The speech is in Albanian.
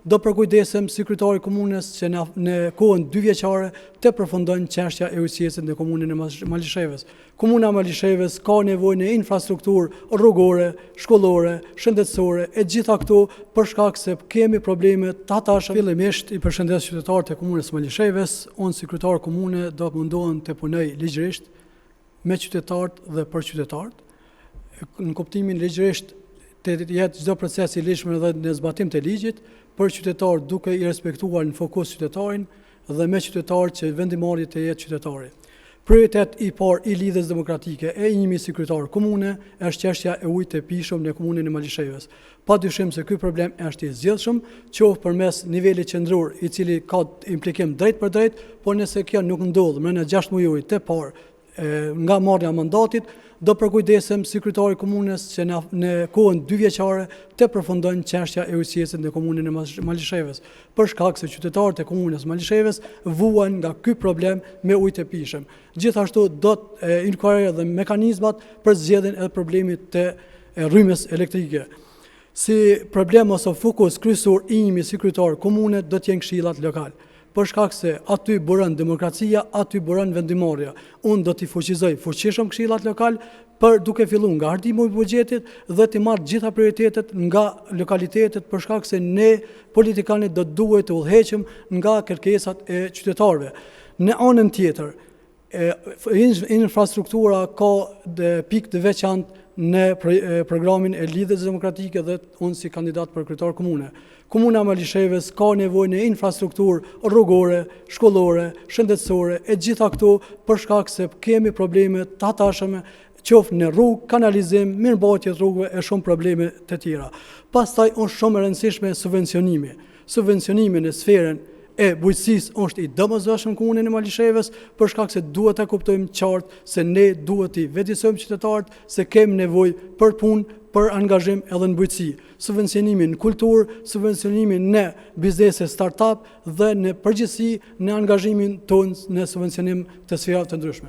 do përkujdesem si kryetari i komunës që në kohën 2 vjeçare të përfundon çështja e ujësisë në komunën e Malishevës. Komuna e Malishevës ka nevojë në infrastrukturë rrugore, shkollore, shëndetësore e gjitha këto për shkak se kemi probleme të hatashme. Fillimisht i përshëndes qytetarët e komunës së Malishevës. Unë si kryetar komune do mundohem të punoj ligjërisht me qytetarët dhe për qytetarët. Në kuptimin ligjërisht të jetë çdo proces i ligjshëm dhe në zbatim të ligjit, për qytetarë duke i respektuar në fokus qytetarin dhe me qytetarë që vendimarrja të jetë qytetari. Prioritet i parë i lidhjes demokratike e imi si kryetar komune është çështja e ujit të pijshëm në komunën e Malishevës. Padyshim se ky problem është i zgjidhshëm, qoftë përmes nivelit qendror i cili ka implikim drejt për drejt, por nëse kjo nuk ndodh në 6 muajit të parë nga marrja e mandatit, do përkujdesem si kryetari i komunës që në kohën 2 vjeçare të përfundon çështja e ujësisë në komunën e Malishevës, për shkak se qytetarët e komunës Malishevës vuan nga ky problem me ujë të pijshëm. Gjithashtu do të inkuaroj edhe mekanizmat për zgjedhjen e problemit të rrymës elektrike. Si problem ose fokus kryesor i imi si kryetar komune do të jenë këshillat lokale. Për shkak se aty buron demokracia, aty buron vendimarrja. Unë do t'i fuqizoj fuqishëm këshillat lokal për duke filluar nga hartimi i buxhetit dhe të marrë gjitha prioritetet nga lokalitetet për shkak se ne politikanët do duhet të udhëheqëm nga kërkesat e qytetarëve. Në anën tjetër, infrastruktura ka pikë të veçantë në programin e lidhjes demokratike dhe unë si kandidat për kryetar komune. Komuna e Malishevës ka nevojë në infrastrukturë rrugore, shkollore, shëndetësore e gjitha këto për shkak se kemi probleme të hatashme qoftë në rrugë, kanalizim, mirëmbajtje të rrugëve e shumë probleme të tjera. Pastaj është shumë e rëndësishme subvencionimi. Subvencionimi në sferën e bujqësisë është i domosdoshëm komunën e Malishevës për shkak se duhet ta kuptojmë qartë se ne duhet i vetësojmë qytetarët se kemi nevojë për punë, për angazhim edhe në bujqësi. Subvencionimin në kulturë, subvencionimin në biznese start-up dhe në përgjithësi në angazhimin tonë në subvencionim të sferave të ndryshme.